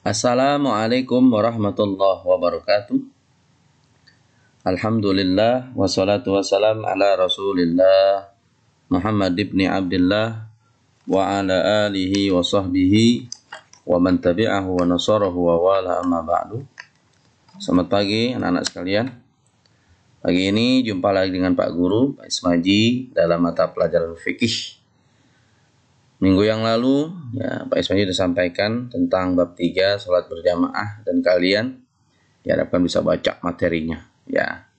Assalamualaikum warahmatullahi wabarakatuh. Alhamdulillah wassalatu wassalam ala Rasulillah Muhammad ibn Abdullah wa ala alihi wa sahbihi wa man tabi'ahu wa nasarahu wa wala amma ba'du. Selamat pagi anak-anak sekalian. Pagi ini jumpa lagi dengan Pak Guru, Pak Ismaji dalam mata pelajaran fikih. Minggu yang lalu, ya, Pak Ismail sudah sampaikan tentang bab 3 sholat berjamaah dan kalian diharapkan bisa baca materinya. Ya.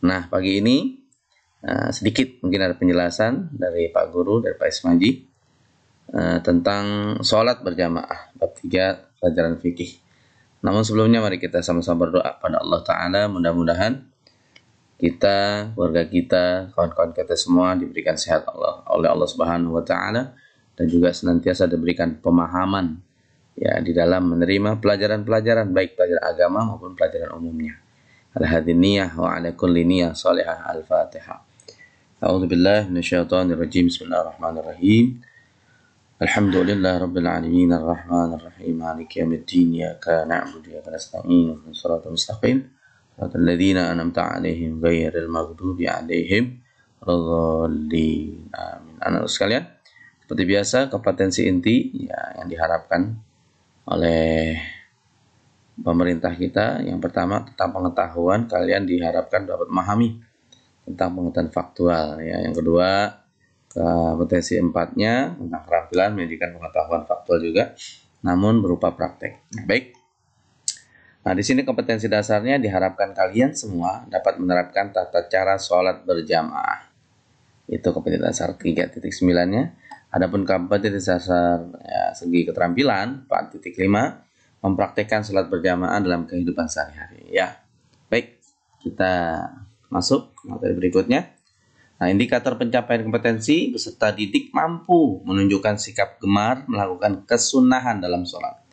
Nah, pagi ini sedikit mungkin ada penjelasan dari Pak Guru, dari Pak Ismail tentang sholat berjamaah bab 3 pelajaran fikih. Namun sebelumnya mari kita sama-sama berdoa pada Allah Ta'ala, mudah-mudahan kita, keluarga kita, kawan-kawan kita semua diberikan sehat oleh Allah Subhanahu wa Ta'ala, dan juga senantiasa diberikan pemahaman ya di dalam menerima pelajaran-pelajaran baik pelajaran agama maupun pelajaran umumnya. Ala hadhihi niyyah wa ala kulli niyyah salihah. Al-Fatihah. A'udzubillahi minasyaitonir rajim. Bismillahirrahmanirrahim. Alhamdulillahirabbil alamin arrahmanir rahim maliki yaumiddin iyyaka na'budu wa iyyaka nasta'in ihdinas siratal mustaqim siratal ladzina an'amta 'alaihim ghairil maghdubi 'alaihim waladdallin. Amin. Anak sekalian, seperti biasa, kompetensi inti ya, yang diharapkan oleh pemerintah kita. Yang pertama tentang pengetahuan, kalian diharapkan dapat memahami tentang pengetahuan faktual. Ya. Yang kedua, kompetensi empatnya tentang keterampilan menjadikan pengetahuan faktual juga, namun berupa praktek. Baik. Nah, di sini kompetensi dasarnya diharapkan kalian semua dapat menerapkan tata cara sholat berjamaah. Itu kompetensi dasar 3.9-nya. Adapun kompetensi dasar ya, segi keterampilan 4.5 mempraktekkan sholat berjamaah dalam kehidupan sehari-hari. Ya, baik, kita masuk ke materi berikutnya. Nah, indikator pencapaian kompetensi peserta didik mampu menunjukkan sikap gemar melakukan kesunahan dalam sholat.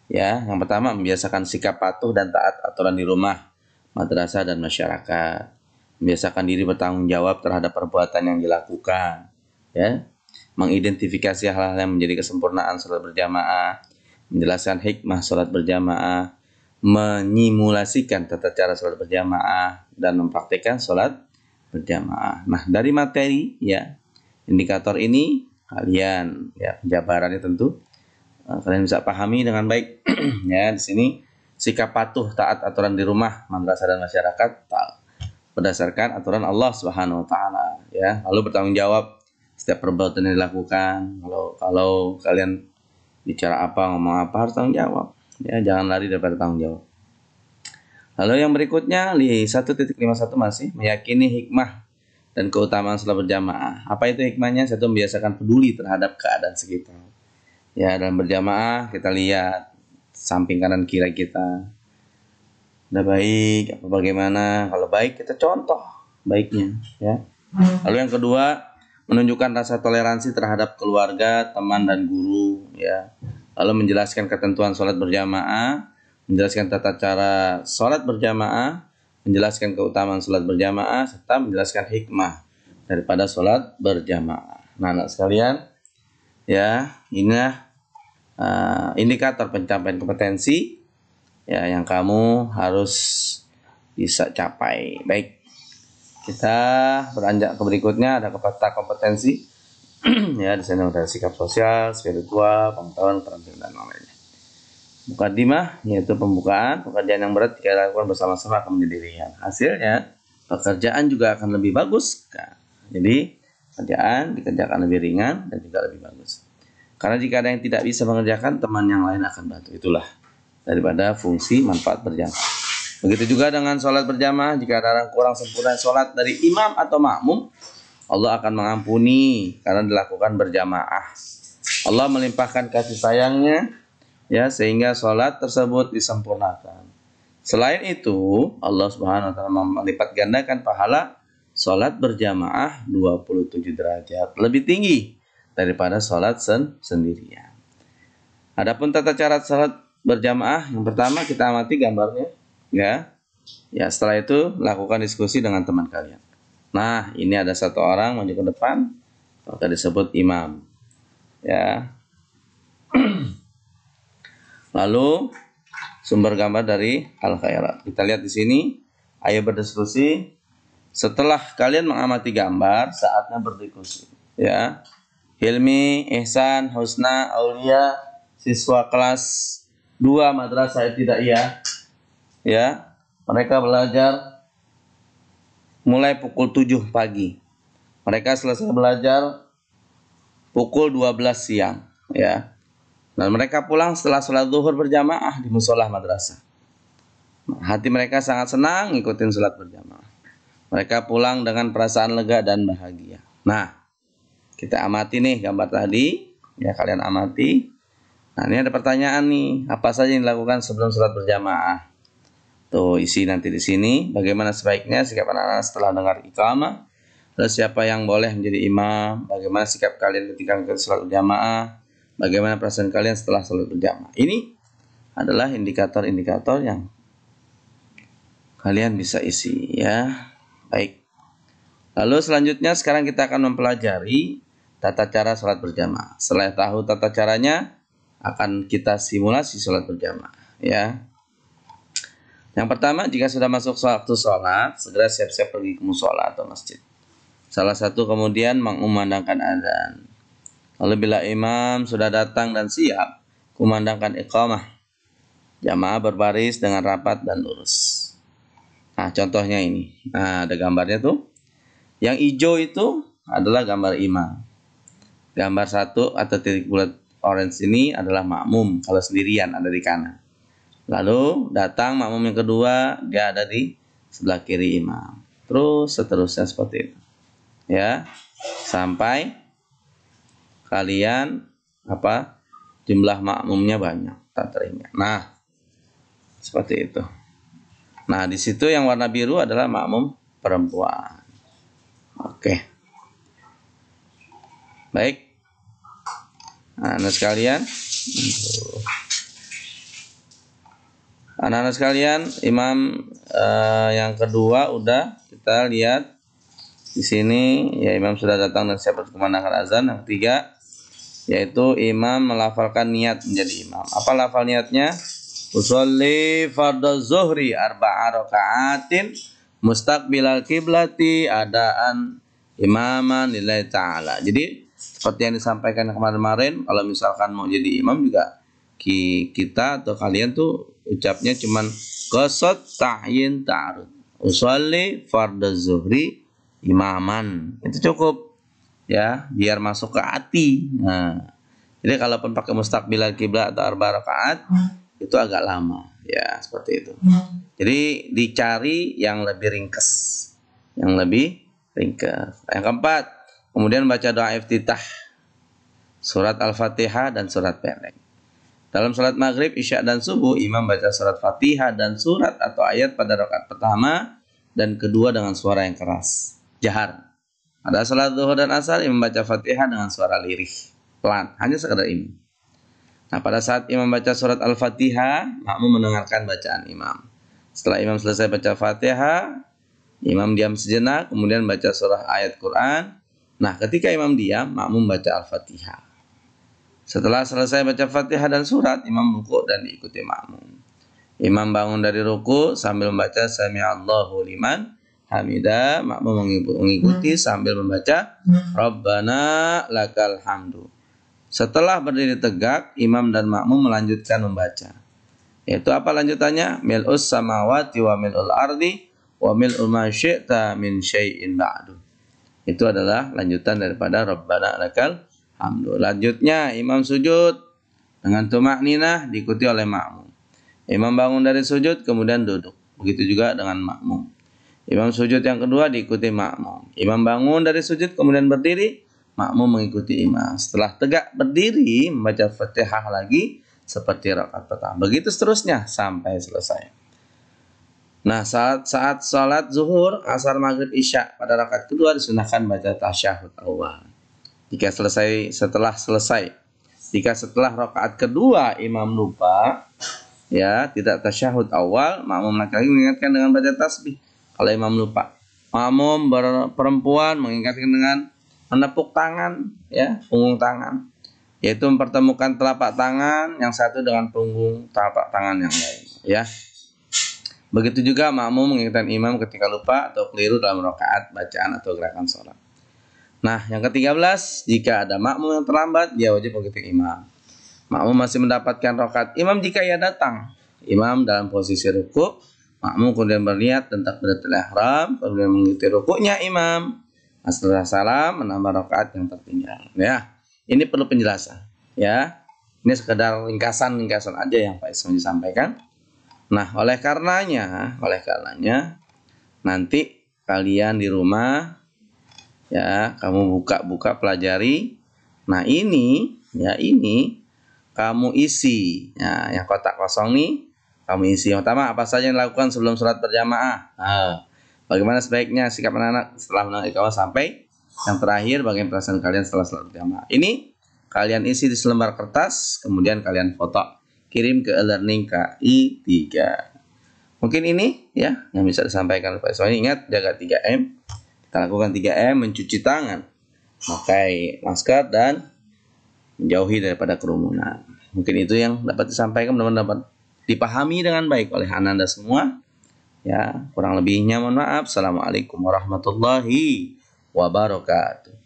Ya, yang pertama membiasakan sikap patuh dan taat aturan di rumah, madrasah dan masyarakat. Membiasakan diri bertanggung jawab terhadap perbuatan yang dilakukan. Ya. Mengidentifikasi hal-hal yang menjadi kesempurnaan sholat berjamaah, menjelaskan hikmah sholat berjamaah, menyimulasikan tata cara sholat berjamaah, dan mempraktikkan sholat berjamaah. Nah, dari materi ya indikator ini kalian ya penjabarannya tentu kalian bisa pahami dengan baik. Ya, di sini sikap patuh taat aturan di rumah, madrasah dan masyarakat berdasarkan aturan Allah Subhanahu wa Ta'ala. Ya, lalu bertanggung jawab setiap perbuatan yang dilakukan. Kalau kalian bicara apa, ngomong apa, harus tanggung jawab. Ya, jangan lari daripada tanggung jawab. Lalu yang berikutnya di 1.51 masih meyakini hikmah dan keutamaan sholat berjamaah. Apa itu hikmahnya? Satu, membiasakan peduli terhadap keadaan sekitar. Ya, dalam berjamaah kita lihat samping kanan kiri kita. Udah baik, apa bagaimana? Kalau baik kita contoh baiknya. Ya. Lalu yang kedua, menunjukkan rasa toleransi terhadap keluarga, teman, dan guru. Ya. Lalu menjelaskan ketentuan sholat berjamaah, menjelaskan tata cara sholat berjamaah, menjelaskan keutamaan sholat berjamaah, serta menjelaskan hikmah daripada sholat berjamaah. Nah, anak sekalian, ya, ini indikator pencapaian kompetensi ya yang kamu harus bisa capai. Baik. Kita beranjak ke berikutnya, ada peta kompetensi. Ya, di sana ada sikap sosial, spiritual, pengetahuan, keterampilan dan lainnya. Mukadimah yaitu pembukaan, pekerjaan yang berat jika dilakukan bersama-sama akan menjadi ringan. Hasilnya pekerjaan juga akan lebih bagus. Nah, jadi pekerjaan dikerjakan lebih ringan dan juga lebih bagus. Karena jika ada yang tidak bisa mengerjakan, teman yang lain akan bantu. Itulah daripada fungsi manfaat berjamaah. Begitu juga dengan sholat berjamaah, jika ada orang kurang sempurna sholat dari imam atau makmum, Allah akan mengampuni karena dilakukan berjamaah. Allah melimpahkan kasih sayangnya ya sehingga sholat tersebut disempurnakan. Selain itu, Allah Subhanahu wa Ta'ala melipat gandakan pahala sholat berjamaah 27 derajat lebih tinggi daripada sholat sendirian. Adapun tata cara sholat berjamaah, yang pertama kita amati gambarnya. Ya, setelah itu lakukan diskusi dengan teman kalian. Nah, ini ada satu orang maju ke depan, maka disebut imam. Ya, Lalu sumber gambar dari al-khairat. Kita lihat di sini, ayo berdiskusi. Setelah kalian mengamati gambar, saatnya berdiskusi. Ya, Hilmi, Ihsan, Husna, Aulia, siswa kelas 2 Madrasah Ibtidaiyah. Ya, mereka belajar mulai pukul 7 pagi. Mereka selesai belajar pukul 12 siang. Ya, dan mereka pulang setelah sholat zuhur berjamaah di musola madrasah. Hati mereka sangat senang ngikutin sholat berjamaah. Mereka pulang dengan perasaan lega dan bahagia. Nah, kita amati nih gambar tadi. Ya, kalian amati. Nah, ini ada pertanyaan nih. Apa saja yang dilakukan sebelum sholat berjamaah? Tuh, isi nanti di sini. Bagaimana sebaiknya sikap anak-anak setelah dengar iqamah? Terus siapa yang boleh menjadi imam? Bagaimana sikap kalian ketika mengikuti sholat berjamaah? Bagaimana perasaan kalian setelah sholat berjamaah? Ini adalah indikator-indikator yang kalian bisa isi, ya. Baik. Lalu selanjutnya sekarang kita akan mempelajari tata cara sholat berjamaah. Setelah tahu tata caranya, akan kita simulasi sholat berjamaah. Ya. Yang pertama, jika sudah masuk waktu sholat, segera siap-siap pergi ke musola atau masjid. Salah satu kemudian mengumandangkan adzan. Lalu bila imam sudah datang dan siap, kumandangkan iqamah. Jamaah berbaris dengan rapat dan lurus. Nah, contohnya ini. Nah, ada gambarnya tuh. Yang hijau itu adalah gambar imam. Gambar 1 atau titik bulat orange ini adalah makmum. Kalau sendirian ada di kanan. Lalu datang makmum yang kedua, dia ada di sebelah kiri imam. Terus seterusnya seperti itu. Ya. Sampai kalian jumlah makmumnya banyak. Tak terima. Nah, seperti itu. Nah, di situ yang warna biru adalah makmum perempuan. Oke. Baik. Nah, anak-anak sekalian, imam yang kedua udah kita lihat di sini, ya imam sudah datang dan siap berkumandangkan azan. Yang ketiga yaitu imam melafalkan niat menjadi imam. Apa lafal niatnya? Usolli fardhu zuhri arba'a raka'atin mustaqbilal kiblati adaan imaman lillahi ta'ala. Jadi seperti yang disampaikan kemarin-kemarin, kalau misalkan mau jadi imam juga kita atau kalian tuh ucapnya cuman qasad ta'yin ta'arud. Usolli fardhu zuhri imaman. Itu cukup ya, biar masuk ke hati. Nah, jadi kalaupun pakai mustaqbilal kiblat atau arba'a rakaat itu agak lama, ya seperti itu. Jadi dicari yang lebih ringkas, Yang keempat, kemudian baca doa iftitah, surat Al-Fatihah dan surat pendek. Dalam salat maghrib, isya dan subuh, imam baca surat Fatihah dan surat atau ayat pada rakaat pertama dan kedua dengan suara yang keras, jahar. Pada salat zuhur dan asar, imam baca Fatihah dengan suara lirih, pelan, hanya sekedar ini. Nah, pada saat imam baca surat Al-Fatihah, makmum mendengarkan bacaan imam. Setelah imam selesai baca Fatihah, imam diam sejenak, kemudian baca surah ayat Quran. Nah, ketika imam diam, makmum baca Al-Fatihah. Setelah selesai baca Fatihah dan surat, imam rukuk dan diikuti makmum. Imam bangun dari rukuk sambil membaca Sami'allahu liman hamidah, makmum mengikuti sambil membaca Rabbana lakal hamdu. Setelah berdiri tegak, imam dan makmum melanjutkan membaca. Yaitu apa lanjutannya? Mil'us samawati wa mil'ul ardi wa mil'u ma syi'ta min syai'in ba'du. Itu adalah lanjutan daripada Rabbana lakal hamdu. Lanjutnya imam sujud dengan tumakninah diikuti oleh makmum. Imam bangun dari sujud kemudian duduk. Begitu juga dengan makmum. Imam sujud yang kedua diikuti makmum. Imam bangun dari sujud kemudian berdiri, makmum mengikuti imam. Setelah tegak berdiri membaca Fatihah lagi seperti rakaat pertama. Begitu seterusnya sampai selesai. Nah, saat salat zuhur, asar, maghrib, isya pada rakaat kedua disunahkan baca tasyahud awal. Setelah rakaat kedua imam lupa, ya tidak tasyahud awal, makmum laki-laki mengingatkan dengan baca tasbih. Kalau imam lupa, makmum perempuan mengingatkan dengan menepuk tangan, ya, punggung tangan. yaitu mempertemukan telapak tangan yang satu dengan punggung telapak tangan yang lain, ya. Begitu juga makmum mengingatkan imam ketika lupa atau keliru dalam rakaat, bacaan atau gerakan sholat. Nah, yang ke-13, jika ada makmum yang terlambat, dia wajib mengikuti imam. Makmum masih mendapatkan rakaat imam jika ia datang. Imam dalam posisi ruku', makmum kemudian berniat dan takbiratul ihram, kemudian mengikuti rukuknya imam. Setelah salam menambah rakaat yang tertinggal. Ya, ini perlu penjelasan. Ya, ini sekedar ringkasan aja yang Pak Ismail sampaikan. Nah, oleh karenanya, nanti kalian di rumah, ya, kamu buka pelajari. Nah, ini kamu isi. Ya, yang kotak kosong nih, kamu isi. Yang pertama, apa saja yang dilakukan sebelum sholat berjamaah? Nah, bagaimana sebaiknya sikap anak-anak setelah menunaikan iqamah sampai yang terakhir, bagaimana perasaan kalian setelah sholat berjamaah? Ini kalian isi di selembar kertas, kemudian kalian foto. Kirim ke e-learning KI 3. Mungkin ini ya yang bisa disampaikan Pak Ismail. Ingat, jaga 3M. Kita lakukan 3M, mencuci tangan, pakai masker, dan menjauhi daripada kerumunan. Mungkin itu yang dapat disampaikan, mudah-mudahan dapat dipahami dengan baik oleh Anda semua. Ya, kurang lebihnya mohon maaf. Assalamualaikum warahmatullahi wabarakatuh.